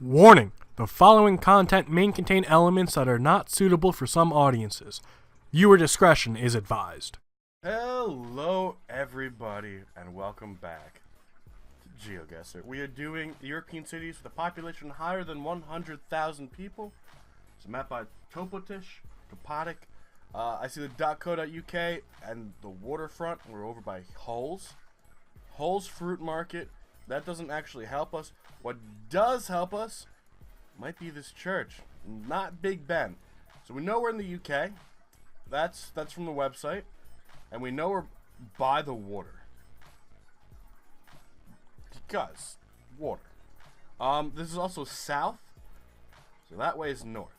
Warning: the following content may contain elements that are not suitable for some audiences. Viewer discretion is advised. Hello everybody and welcome back to Geoguessr. We are doing European cities with a population higher than 100,000 people. It's a map by Topotish. I see the .co.uk and the waterfront. We're over by Hull's Fruit Market. That doesn't actually help us. What does help us might be this church, not Big Ben. So we know we're in the UK. That's from the website, and we know we're by the water because water. This is also south, so that way is north.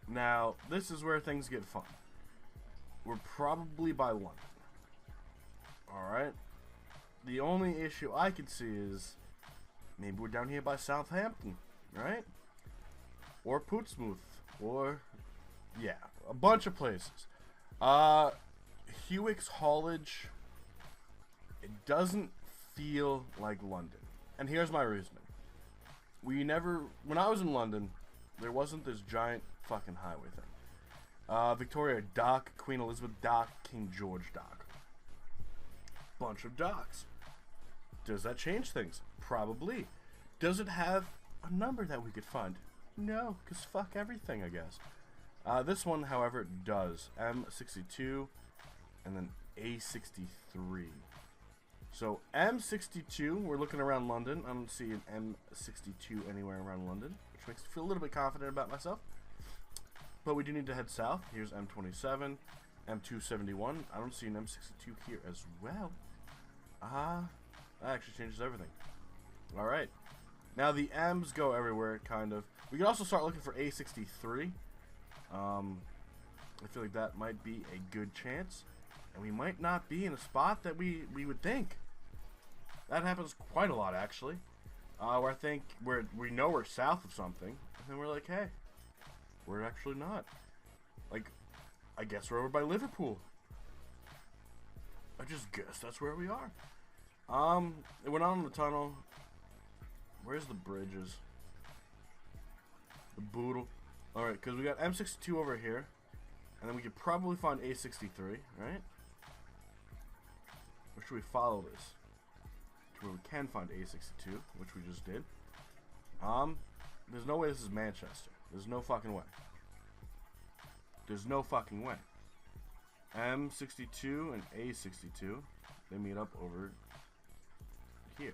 Now this is where things get fun. We're probably by London. All right. The only issue I could see is maybe we're down here by Southampton, right? Or Portsmouth, or yeah, a bunch of places. Hewick's Haulage, it doesn't feel like London. And here's my reasoning. When I was in London, there wasn't this giant fucking highway thing. Victoria Dock, Queen Elizabeth Dock, King George Dock. Bunch of docks. Does that change things? Probably. Does it have a number that we could find? No, because fuck everything, I guess. This one, however, does. M62 and then A63. So M62, we're looking around London. I don't see an M62 anywhere around London, which makes me feel a little bit confident about myself. But we do need to head south. Here's M27, M271. I don't see an M62 here as well. That actually changes everything. Alright. Now the M's go everywhere, kind of. We can also start looking for A63. I feel like that might be a good chance. And we might not be in a spot that we would think. That happens quite a lot, actually. Where I think we know we're south of something. And then we're like, hey, we're actually not. Like, I guess we're over by Liverpool. I just guess that's where we are. It went on in the tunnel. Where's the bridges? The boodle. Alright, because we got M62 over here. And then we could probably find A63, right? Or should we follow this? To where we can find A62, which we just did. There's no way this is Manchester. There's no fucking way. There's no fucking way. M62 and A62, they meet up over here.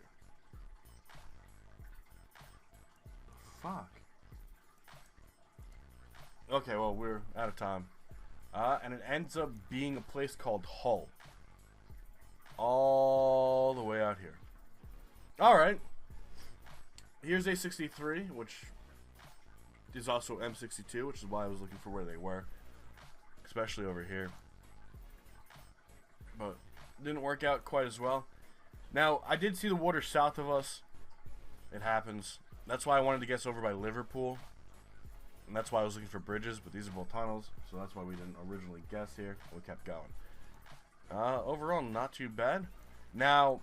Fuck. Okay, well, we're out of time. And it ends up being a place called Hull. All the way out here. Alright. Here's A63, which is also M62, which is why I was looking for where they were. Especially over here. But didn't work out quite as well. Now, I did see the water south of us. It happens. That's why I wanted to guess over by Liverpool. And that's why I was looking for bridges, but these are both tunnels. So that's why we didn't originally guess here. We kept going. Overall, not too bad. Now,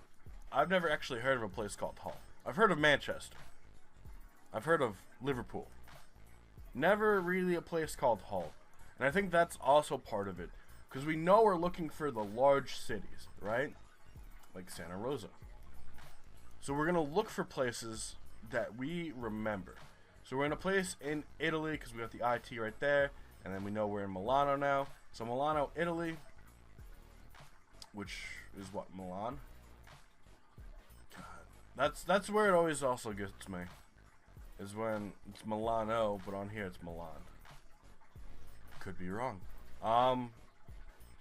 I've never actually heard of a place called Hull. I've heard of Manchester. I've heard of Liverpool. Never really a place called Hull. And I think that's also part of it. Because we know we're looking for the large cities, right? Like Santa Rosa. So we're going to look for places that we remember. So we're in a place in Italy because we got the IT right there. And then we know we're in Milano now. So Milano, Italy. Which is what, Milan? God. That's where it always also gets me. Is when it's Milano, but on here it's Milan. Could be wrong.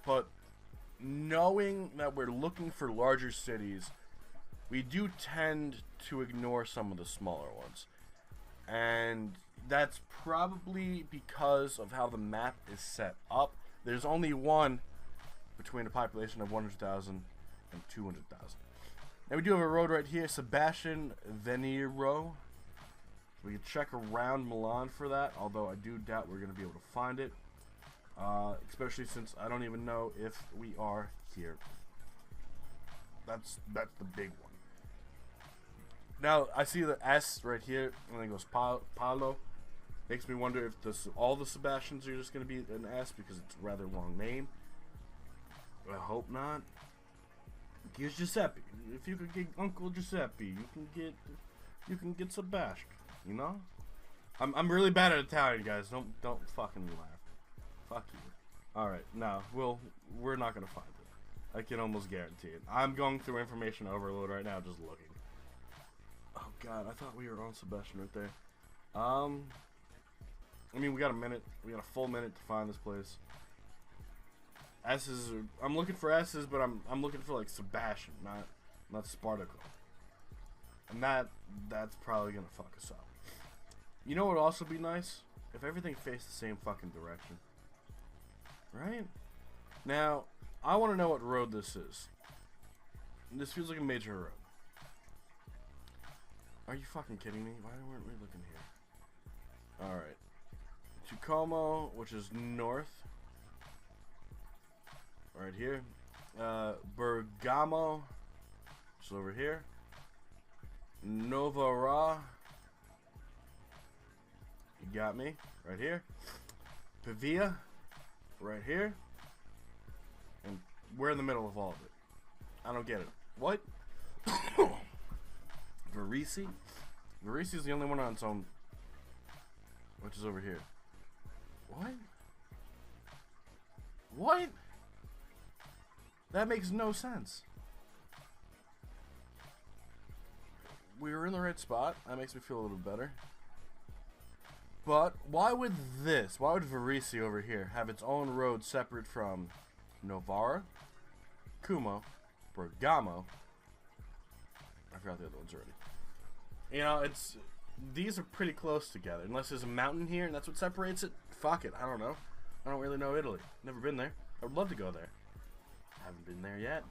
But knowing that we're looking for larger cities, we do tend to ignore some of the smaller ones. And that's probably because of how the map is set up. There's only one between a population of 100,000 and 200,000. Now we do have a road right here, Sebastian Venero. We can check around Milan for that, although I do doubt we're going to be able to find it. Especially since I don't even know if we are here. That's the big one. Now, I see the S right here, and then it goes Palo. Makes me wonder if all the Sebastians are just going to be an S because it's a rather long name. I hope not. Here's Giuseppe. If you could get Uncle Giuseppe, you can get Sebastian. You know? I'm really bad at Italian, guys. Don't fucking laugh. Fuck you. All right, no, we're not gonna find it. I can almost guarantee it. I'm going through information overload right now, just looking. Oh God, I thought we were on Sebastian right there. I mean, we got a minute. We got a full minute to find this place. S's. I'm looking for S's, but I'm looking for like Sebastian, not Spartaco. And that's probably gonna fuck us up. You know what would also be nice? If everything faced the same fucking direction. Right? Now, I want to know what road this is. This feels like a major road. Are you fucking kidding me? Why weren't we looking here? Alright. Tucomo, which is north. Right here. Bergamo, which is over here. Novara. You got me. Right here. Pavia. Right here. And we're in the middle of all of it. I don't get it. What? Varese? Varese is the only one on its own, which is over here. What? What? That makes no sense. We were in the right spot. That makes me feel a little better. But why would Varese over here have its own road separate from Novara, Como, Bergamo? I forgot the other ones already. You know, these are pretty close together. Unless there's a mountain here and that's what separates it. Fuck it, I don't know. I don't really know Italy. Never been there. I would love to go there. Haven't been there yet.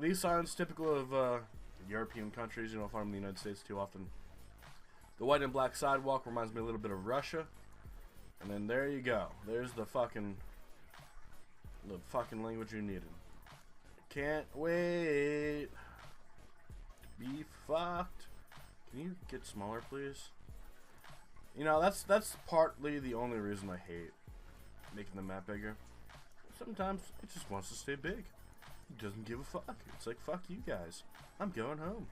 These signs typical of European countries. You don't find them in the United States too often. The white and black sidewalk reminds me a little bit of Russia. And then there you go. There's the fucking language you needed. Can't wait to be fucked. Can you get smaller, please? You know, that's partly the only reason I hate making the map bigger. Sometimes it just wants to stay big. It doesn't give a fuck. It's like, fuck you guys. I'm going home.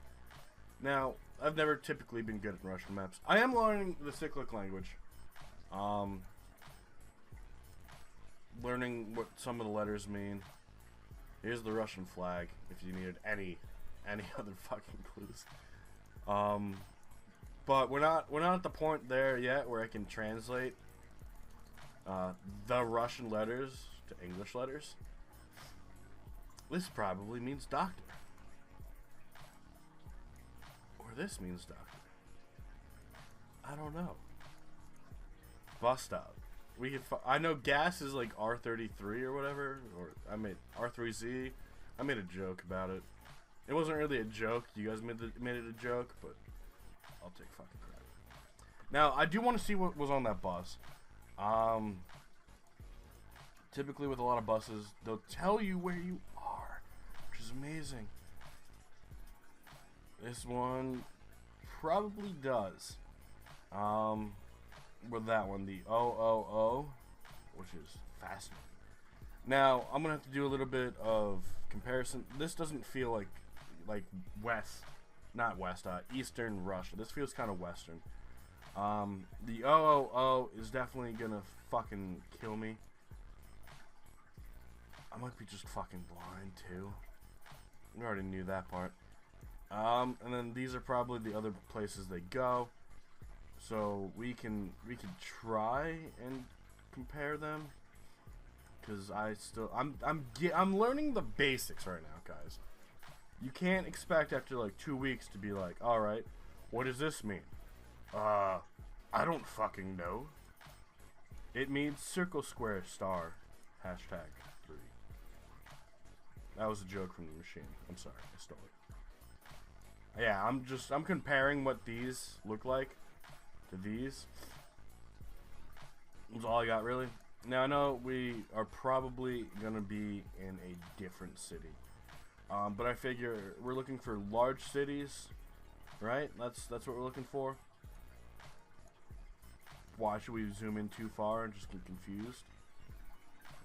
Now, I've never typically been good at Russian maps. I am learning the cyclic language. Learning what some of the letters mean. Here's the Russian flag, if you needed any other fucking clues. But we're not at the point there yet where I can translate the Russian letters to English letters. This probably means doctor. Or this means doctor. I don't know. Bust out. I know gas is like R33 or whatever. Or I made R3Z. I made a joke about it. It wasn't really a joke. You guys made it a joke, but I'll take fucking credit. Now, I do want to see what was on that bus. Typically with a lot of buses, they'll tell you where you are, which is amazing. This one probably does. With that one, the 000, which is fascinating. Now, I'm gonna have to do a little bit of comparison. This doesn't feel like Eastern Russia. This feels kind of Western. The 000 is definitely gonna fucking kill me. I might be just fucking blind too. We already knew that part. And then these are probably the other places they go. So we can try and compare them. Cause I'm learning the basics right now, guys. You can't expect after like 2 weeks to be like, all right, what does this mean? I don't fucking know. It means circle, square, star, #3. That was a joke from the machine. I'm sorry, I stole it. Yeah, I'm comparing what these look like to these. That's all I got, really. Now, I know we are probably gonna be in a different city. But I figure we're looking for large cities right? That's what we're looking for. Why should we zoom in too far and just get confused?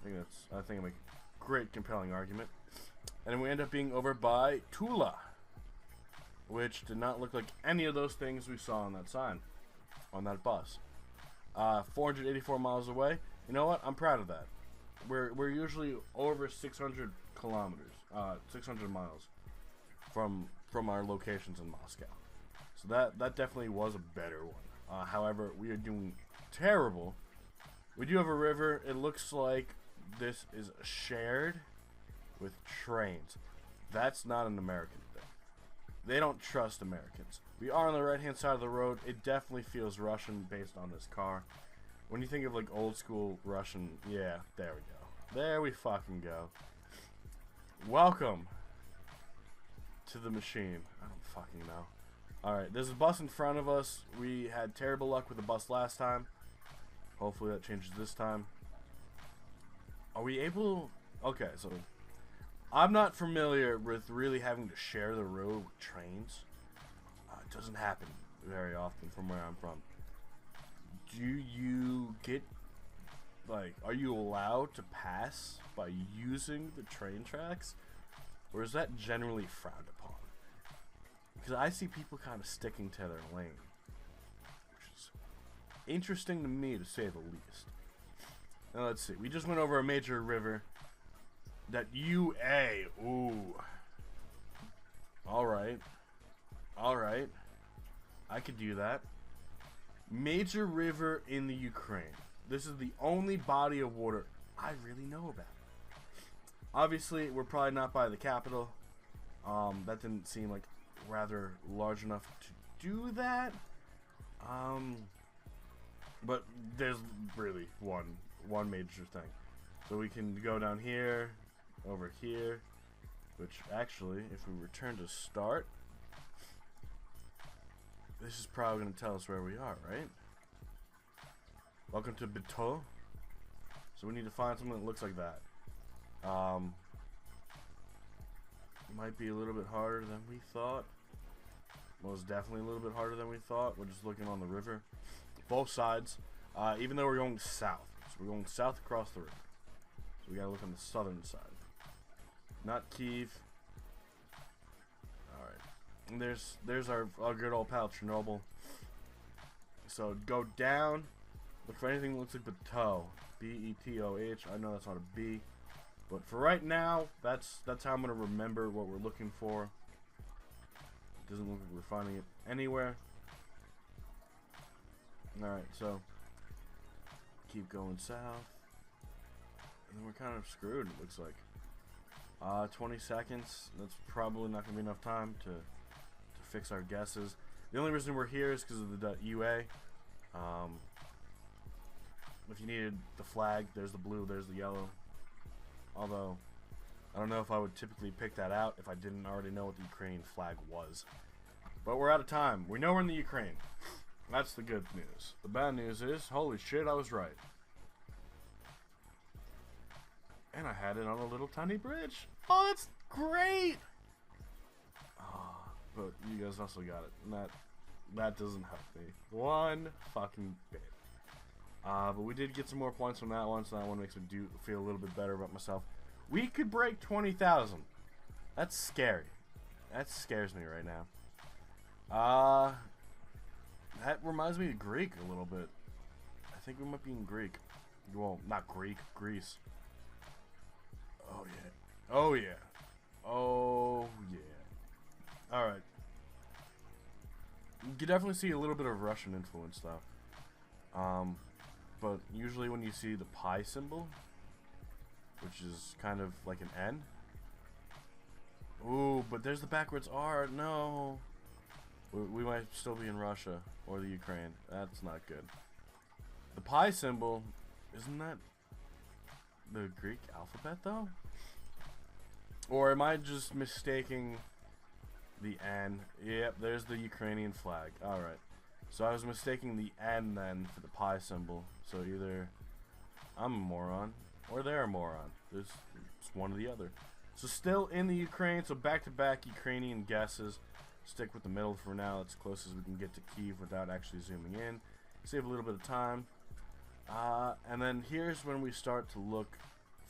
I think I make a great compelling argument. And then we end up being over by Tula, which did not look like any of those things we saw on that sign, on that bus. 484 miles away. You know what? I'm proud of that. We're usually over 600 kilometers, 600 miles from our locations in Moscow. So that definitely was a better one. However, we are doing terrible. We do have a river. It looks like this is shared with trains. That's not an American thing. They don't trust Americans. We are on the right-hand side of the road. It definitely feels Russian based on this car. When you think of like old school Russian, yeah, there we go. There we fucking go. Welcome to the machine. I don't fucking know. Alright, there's a bus in front of us. We had terrible luck with the bus last time. Hopefully that changes this time. Are we able... Okay, so... I'm not familiar with really having to share the road with trains. It doesn't happen very often from where I'm from. Do you get... Like, are you allowed to pass by using the train tracks? Or is that generally frowned upon? Because I see people kind of sticking to their lane. Which is interesting to me, to say the least. Now, let's see. We just went over a major river. That UA. Ooh. Alright. Alright. I could do that. Major river in the Ukraine. This is the only body of water I really know about. Obviously, we're probably not by the capital. That didn't seem like rather large enough to do that. But there's really one major thing. So we can go down here, over here, which actually, if we return to start, this is probably going to tell us where we are, right? Welcome to Beto. So we need to find something that looks like that. Might be a little bit harder than we thought. Most definitely a little bit harder than we thought. We're just looking on the river. Both sides. Even though we're going south. So we're going south across the river. So we gotta look on the southern side. Not Kyiv. Alright. And there's our good old pal Chernobyl. So go down. Look for anything that looks like Beto. B-E-T-O-H. I know that's not a B. But for right now, that's how I'm gonna remember what we're looking for. It doesn't look like we're finding it anywhere. Alright, so keep going south. And then we're kind of screwed, it looks like. 20 seconds. That's probably not gonna be enough time to fix our guesses. The only reason we're here is because of the .ua. If you needed the flag, there's the blue, there's the yellow. Although, I don't know if I would typically pick that out if I didn't already know what the Ukrainian flag was. But we're out of time. We know we're in the Ukraine. That's the good news. The bad news is, holy shit, I was right. And I had it on a little tiny bridge. Oh, that's great! Oh, but you guys also got it. And that doesn't help me one fucking bit. But we did get some more points from that one, so that one makes me feel a little bit better about myself. We could break 20,000. That's scary. That scares me right now. That reminds me of Greek a little bit. I think we might be in Greek. Well, not Greek, Greece. Oh yeah. Oh yeah. Oh yeah. Alright. You can definitely see a little bit of Russian influence though. But usually when you see the pi symbol, which is kind of like an N. Ooh, but there's the backwards R. No. We might still be in Russia or the Ukraine. That's not good. The pi symbol, isn't that the Greek alphabet though? Or am I just mistaking the N? Yep, there's the Ukrainian flag. Alright. So I was mistaking the N then for the pi symbol. So either I'm a moron or they're a moron. It's one or the other. So still in the Ukraine. So back-to-back Ukrainian guesses. Stick with the middle for now. It's as close as we can get to Kyiv without actually zooming in. Save a little bit of time. And then here's when we start to look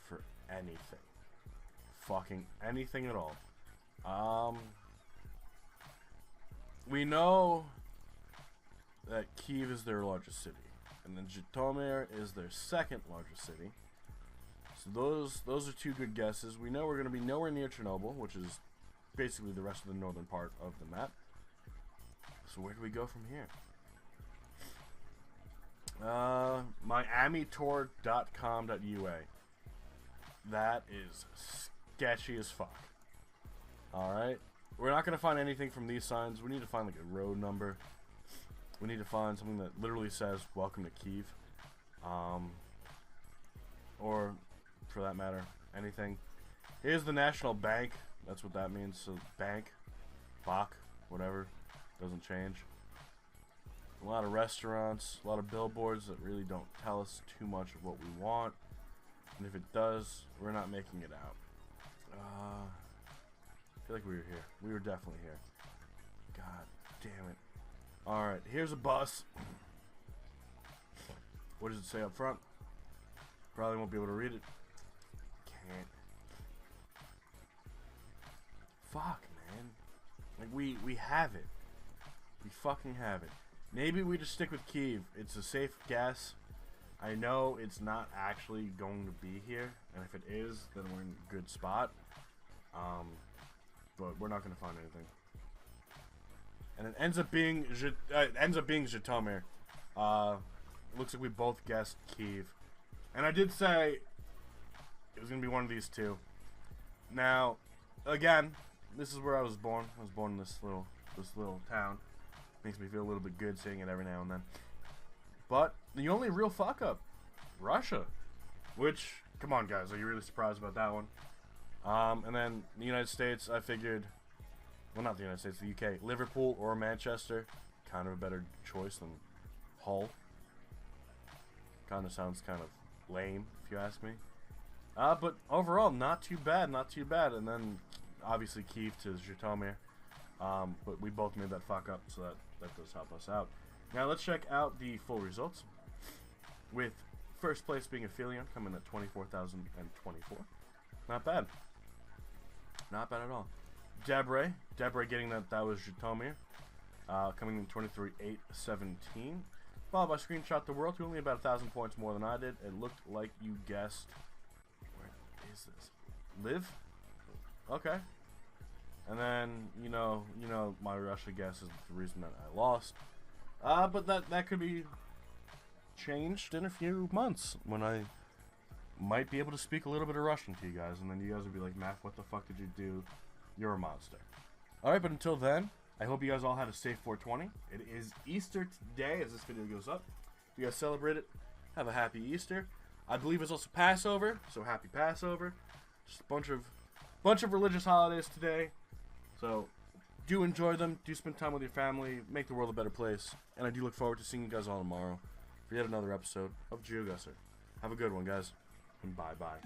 for anything. Fucking anything at all. We know that Kyiv is their largest city, and then Zhytomyr is their second largest city. So those are two good guesses. We know we're going to be nowhere near Chernobyl, which is basically the rest of the northern part of the map. So where do we go from here? MiamiTour.com.ua. That is sketchy as fuck. Alright. We're not going to find anything from these signs. We need to find like a road number. We need to find something that literally says welcome to Kyiv. Or for that matter, anything. Here's the National Bank. That's what that means. So bank, Bach, whatever. Doesn't change. A lot of restaurants, a lot of billboards that really don't tell us too much of what we want. And if it does, we're not making it out. I feel like we were here. We were definitely here. God damn it. Alright, here's a bus. What does it say up front? Probably won't be able to read it. Can't. Fuck, man. Like, we have it. We fucking have it. Maybe we just stick with Kyiv. It's a safe guess. I know it's not actually going to be here, and if it is, then we're in a good spot. But we're not going to find anything. And it ends up being Zhytomyr. Looks like we both guessed Kyiv. And I did say it was going to be one of these two. Now, again, this is where I was born. I was born in this little town. Makes me feel a little bit good saying it every now and then. But the only real fuck up, Russia. Which, come on guys, are you really surprised about that one? And then the United States, I figured, well, not the United States, the UK, Liverpool or Manchester, kind of a better choice than Hull. Kind of sounds kind of lame, if you ask me. But overall, not too bad, not too bad. And then obviously Kyiv to Zhytomyr. But we both made that fuck up, so that does help us out. Now let's check out the full results. With first place being Aphelion, coming at 24,024. Not bad. Not bad at all. Debre getting that was Zhytomyr. Coming in 23,817. Followed by Screenshot the World, who only about 1,000 points more than I did. It looked like you guessed. Where is this? Live? Okay. And then, you know, my Russia guess is the reason that I lost. But that could be changed in a few months when I might be able to speak a little bit of Russian to you guys, and then you guys would be like, Maff, what the fuck did you do? You're a monster. Alright, but until then, I hope you guys all had a safe 420. It is Easter today as this video goes up. If you guys celebrate it, have a happy Easter. I believe it's also Passover, so happy Passover. Just a bunch of religious holidays today. So, do enjoy them, do spend time with your family, make the world a better place, and I do look forward to seeing you guys all tomorrow for yet another episode of Geoguessr. Have a good one, guys, and bye-bye.